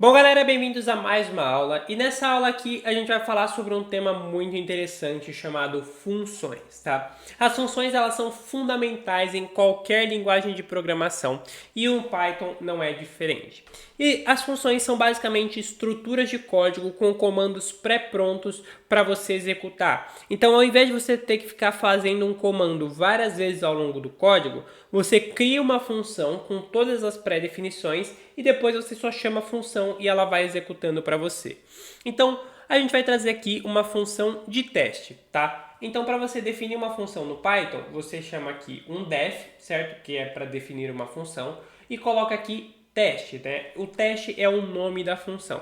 Bom, galera, bem-vindos a mais uma aula. E nessa aula aqui a gente vai falar sobre um tema muito interessante chamado funções, tá? As funções, elas são fundamentais em qualquer linguagem de programação e o Python não é diferente. E as funções são basicamente estruturas de código com comandos pré-prontos para você executar. Então, ao invés de você ter que ficar fazendo um comando várias vezes ao longo do código, você cria uma função com todas as pré-definições e depois você só chama a função e ela vai executando para você. Então, a gente vai trazer aqui uma função de teste, tá? Então, para você definir uma função no Python, você chama aqui um def, certo? Que é para definir uma função, e coloca aqui teste, né? O teste é o nome da função.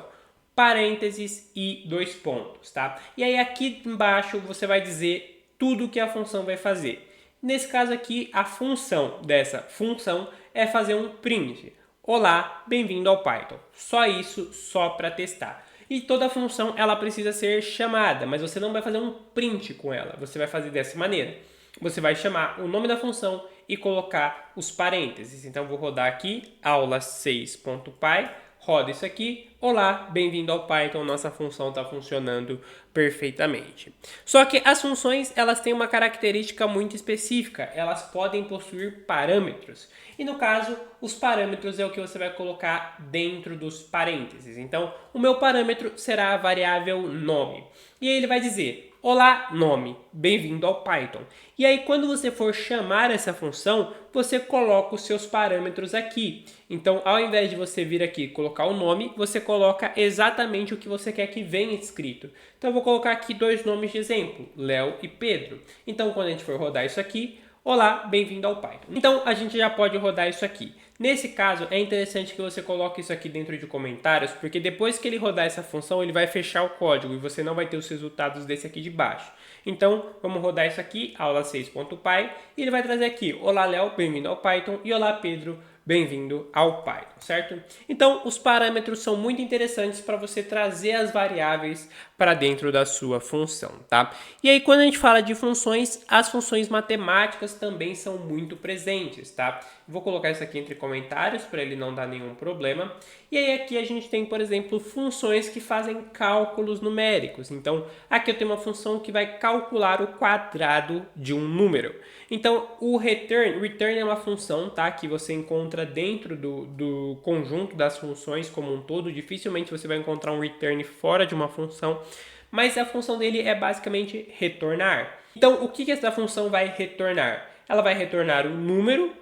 Parênteses e 2 pontos, tá? E aí aqui embaixo você vai dizer tudo que a função vai fazer. Nesse caso aqui, a função dessa função é fazer um print. Olá, bem-vindo ao Python. Só isso, só para testar. E toda função ela precisa ser chamada, mas você não vai fazer um print com ela. Você vai fazer dessa maneira. Você vai chamar o nome da função e colocar os parênteses. Então vou rodar aqui aula6.py. Roda isso aqui. Olá, bem-vindo ao Python. Nossa função está funcionando perfeitamente. Só que as funções elas têm uma característica muito específica. Elas podem possuir parâmetros. E no caso, os parâmetros é o que você vai colocar dentro dos parênteses. Então, o meu parâmetro será a variável nome. E aí ele vai dizer: olá, nome, bem-vindo ao Python. E aí, quando você for chamar essa função, você coloca os seus parâmetros aqui. Então, ao invés de você vir aqui e colocar o nome, você coloca exatamente o que você quer que venha escrito. Então, eu vou colocar aqui 2 nomes de exemplo, Léo e Pedro. Então, quando a gente for rodar isso aqui, olá, bem-vindo ao Python. Então, a gente já pode rodar isso aqui. Nesse caso, é interessante que você coloque isso aqui dentro de comentários, porque depois que ele rodar essa função, ele vai fechar o código e você não vai ter os resultados desse aqui de baixo. Então, vamos rodar isso aqui, aula6.py, e ele vai trazer aqui, olá Léo, bem-vindo ao Python, e olá Pedro, bem-vindo ao Python, certo? Então, os parâmetros são muito interessantes para você trazer as variáveis para dentro da sua função, tá? E aí, quando a gente fala de funções, as funções matemáticas também são muito presentes, tá? Vou colocar isso aqui entre comentários para ele não dar nenhum problema. E aí aqui a gente tem, por exemplo, funções que fazem cálculos numéricos. Então, aqui eu tenho uma função que vai calcular o quadrado de um número. Então, o return é uma função, tá, que você encontra dentro do conjunto das funções como um todo. Dificilmente você vai encontrar um return fora de uma função, mas a função dele é basicamente retornar. Então, o que essa função vai retornar? Ela vai retornar o número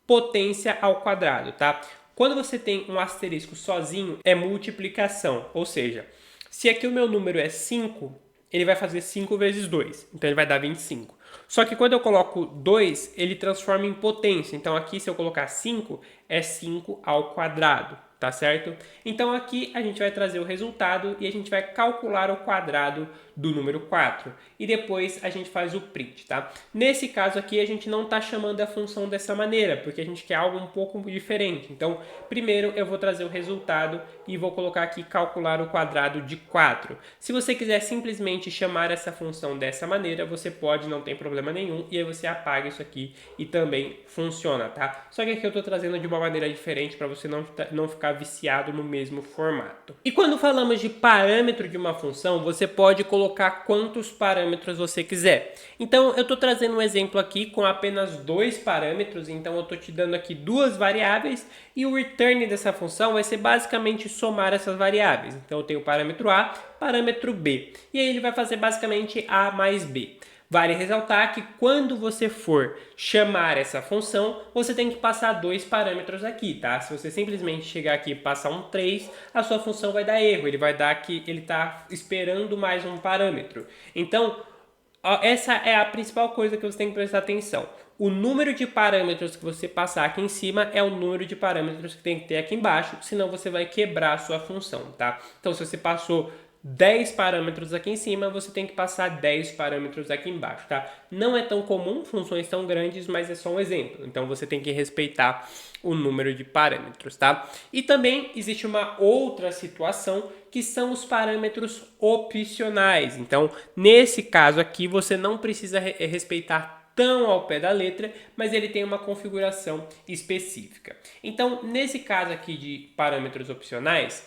potência ao quadrado, tá? Quando você tem um asterisco sozinho, é multiplicação, ou seja, se aqui o meu número é 5, ele vai fazer 5 vezes 2, então ele vai dar 25. Só que quando eu coloco 2, ele transforma em potência, então aqui se eu colocar 5, é 5 ao quadrado, tá certo? Então aqui a gente vai trazer o resultado e a gente vai calcular o quadrado do número 4 e depois a gente faz o print, tá? Nesse caso aqui a gente não está chamando a função dessa maneira, porque a gente quer algo um pouco diferente. Então, primeiro eu vou trazer o resultado e vou colocar aqui calcular o quadrado de 4. Se você quiser simplesmente chamar essa função dessa maneira, você pode, não tem problema nenhum, e aí você apaga isso aqui e também funciona, tá? Só que aqui eu estou trazendo de uma maneira diferente para você não ficar viciado no mesmo formato. E quando falamos de parâmetro de uma função, você pode colocar quantos parâmetros você quiser. Então, eu estou trazendo um exemplo aqui com apenas 2 parâmetros, então eu estou te dando aqui 2 variáveis e o return dessa função vai ser basicamente somar essas variáveis. Então, eu tenho o parâmetro A, parâmetro B, e aí ele vai fazer basicamente A mais B. Vale ressaltar que quando você for chamar essa função, você tem que passar 2 parâmetros aqui, tá? Se você simplesmente chegar aqui e passar um 3, a sua função vai dar erro. Ele vai dar que ele está esperando mais um parâmetro. Então, essa é a principal coisa que você tem que prestar atenção. O número de parâmetros que você passar aqui em cima é o número de parâmetros que tem que ter aqui embaixo, senão você vai quebrar a sua função, tá? Então, se você passou 10 parâmetros aqui em cima, você tem que passar 10 parâmetros aqui embaixo, tá? Não é tão comum funções tão grandes, mas é só um exemplo. Então, você tem que respeitar o número de parâmetros, tá? E também existe uma outra situação que são os parâmetros opcionais. Então, nesse caso aqui, você não precisa respeitar tão ao pé da letra, mas ele tem uma configuração específica. Então, nesse caso aqui de parâmetros opcionais,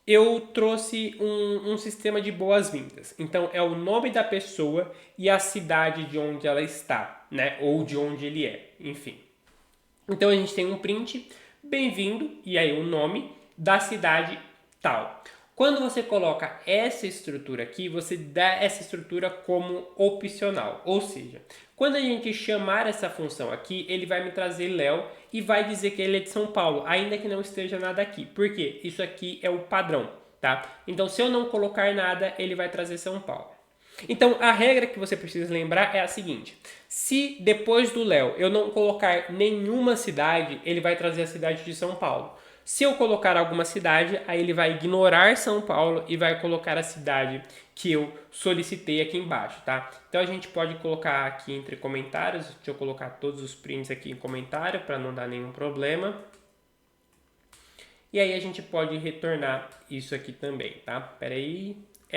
eu trouxe um sistema de boas-vindas. Então, é o nome da pessoa e a cidade de onde ela está, né? Ou de onde ele é, enfim. Então, a gente tem um print, bem-vindo, e aí o nome da cidade tal. Quando você coloca essa estrutura aqui, você dá essa estrutura como opcional. Ou seja, quando a gente chamar essa função aqui, ele vai me trazer Léo e vai dizer que ele é de São Paulo, ainda que não esteja nada aqui. Por quê? Isso aqui é o padrão, tá? Então, se eu não colocar nada, ele vai trazer São Paulo. Então, a regra que você precisa lembrar é a seguinte. Se depois do Léo eu não colocar nenhuma cidade, ele vai trazer a cidade de São Paulo. Se eu colocar alguma cidade, aí ele vai ignorar São Paulo e vai colocar a cidade que eu solicitei aqui embaixo, tá? Então a gente pode colocar aqui entre comentários, deixa eu colocar todos os prints aqui em comentário para não dar nenhum problema. E aí a gente pode retornar isso aqui também, tá? Pera aí.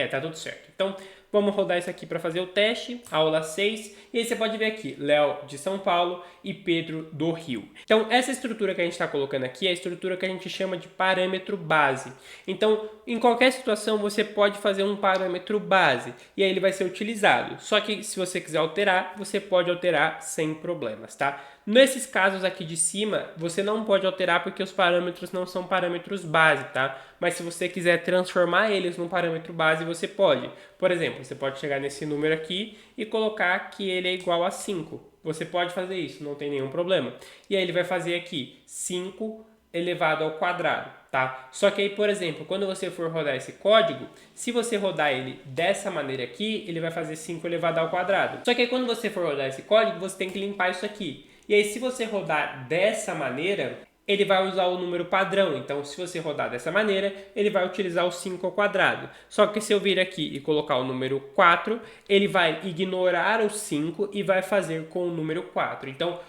Tá tudo certo. Então, vamos rodar isso aqui para fazer o teste, aula 6. E aí você pode ver aqui, Léo de São Paulo e Pedro do Rio. Então, essa estrutura que a gente está colocando aqui é a estrutura que a gente chama de parâmetro base. Então, em qualquer situação, você pode fazer um parâmetro base. E aí ele vai ser utilizado. Só que se você quiser alterar, você pode alterar sem problemas, tá? Nesses casos aqui de cima, você não pode alterar porque os parâmetros não são parâmetros base, tá? Mas se você quiser transformar eles num parâmetro base, você pode. Por exemplo, você pode chegar nesse número aqui e colocar que ele é igual a 5. Você pode fazer isso, não tem nenhum problema. E aí ele vai fazer aqui 5 elevado ao quadrado, tá? Só que aí, por exemplo, quando você for rodar esse código, se você rodar ele dessa maneira aqui, ele vai fazer 5 elevado ao quadrado. Só que aí quando você for rodar esse código, você tem que limpar isso aqui. E aí, se você rodar dessa maneira, ele vai usar o número padrão. Então, se você rodar dessa maneira, ele vai utilizar o 5 ao quadrado. Só que se eu vir aqui e colocar o número 4, ele vai ignorar o 5 e vai fazer com o número 4. Então,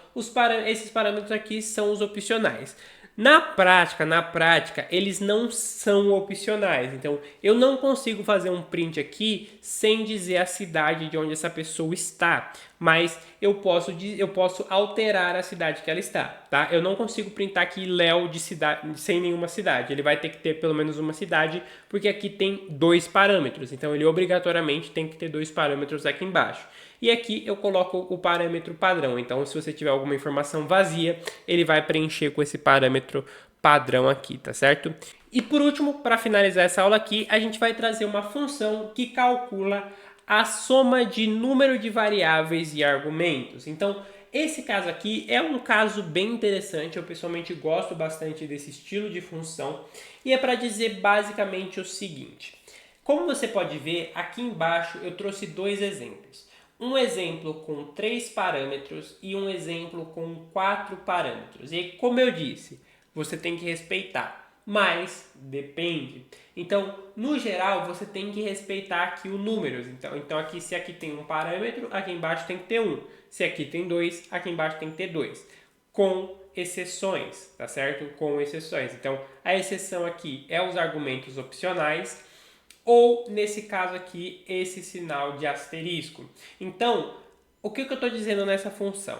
esses parâmetros aqui são os opcionais. Na prática, eles não são opcionais. Então, eu não consigo fazer um print aqui sem dizer a cidade de onde essa pessoa está. Mas eu posso alterar a cidade que ela está, tá? Eu não consigo printar aqui Léo de cidade sem nenhuma cidade. Ele vai ter que ter pelo menos uma cidade, porque aqui tem 2 parâmetros. Então, ele obrigatoriamente tem que ter 2 parâmetros aqui embaixo. E aqui eu coloco o parâmetro padrão. Então, se você tiver alguma informação vazia, ele vai preencher com esse parâmetro padrão aqui, tá certo? E por último, para finalizar essa aula aqui, a gente vai trazer uma função que calcula a soma de número de variáveis e argumentos. Então, esse caso aqui é um caso bem interessante. Eu pessoalmente gosto bastante desse estilo de função. E é para dizer basicamente o seguinte. Como você pode ver, aqui embaixo eu trouxe 2 exemplos. Um exemplo com 3 parâmetros e um exemplo com 4 parâmetros. E como eu disse, você tem que respeitar, mas depende. Então, no geral, você tem que respeitar aqui os números. Então aqui, se aqui tem um parâmetro, aqui embaixo tem que ter 1. Se aqui tem 2, aqui embaixo tem que ter 2. Com exceções, tá certo? Com exceções. Então, a exceção aqui é os argumentos opcionais, ou, nesse caso aqui, esse sinal de asterisco. Então, o que eu estou dizendo nessa função?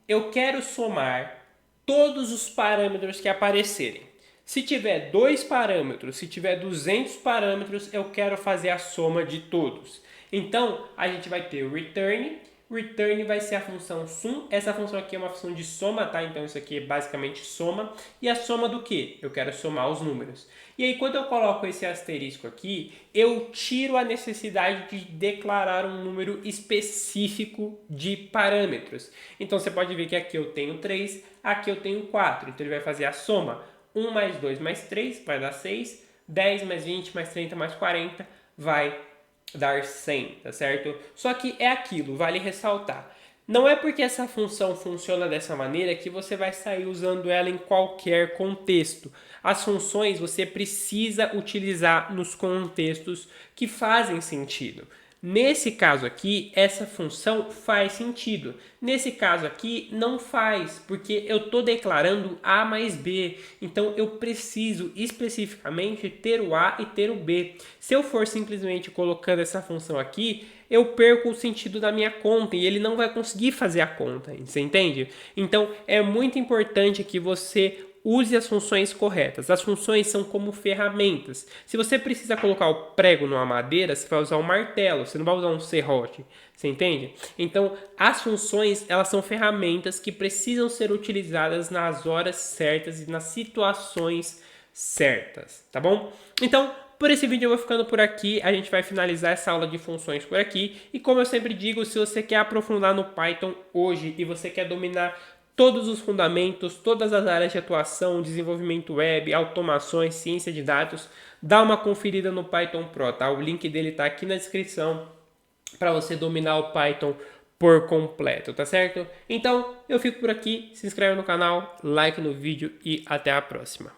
Eu quero somar todos os parâmetros que aparecerem. Se tiver 2 parâmetros, se tiver 200 parâmetros, eu quero fazer a soma de todos. Então, a gente vai ter o return. Return vai ser a função sum. Essa função aqui é uma função de soma, tá? Então, isso aqui é basicamente soma. E a soma do quê? Eu quero somar os números. E aí, quando eu coloco esse asterisco aqui, eu tiro a necessidade de declarar um número específico de parâmetros. Então, você pode ver que aqui eu tenho 3, aqui eu tenho 4. Então, ele vai fazer a soma. 1 mais 2 mais 3 vai dar 6. 10 mais 20 mais 30 mais 40 vai dar 100, tá certo? Só que é aquilo, vale ressaltar. Não é porque essa função funciona dessa maneira que você vai sair usando ela em qualquer contexto. As funções você precisa utilizar nos contextos que fazem sentido. Nesse caso aqui, essa função faz sentido. Nesse caso aqui, não faz, porque eu estou declarando A mais B. Então, eu preciso especificamente ter o A e ter o B. Se eu for simplesmente colocando essa função aqui, eu perco o sentido da minha conta e ele não vai conseguir fazer a conta, você entende? Então, é muito importante que você use as funções corretas. As funções são como ferramentas. Se você precisa colocar o prego numa madeira, você vai usar um martelo, você não vai usar um serrote. Você entende? Então, as funções, elas são ferramentas que precisam ser utilizadas nas horas certas e nas situações certas, tá bom? Então, por esse vídeo eu vou ficando por aqui, a gente vai finalizar essa aula de funções por aqui. E como eu sempre digo, se você quer aprofundar no Python hoje e você quer dominar todos os fundamentos, todas as áreas de atuação, desenvolvimento web, automações, ciência de dados, dá uma conferida no Python Pro, tá? O link dele tá aqui na descrição para você dominar o Python por completo, tá certo? Então, eu fico por aqui, se inscreve no canal, like no vídeo e até a próxima.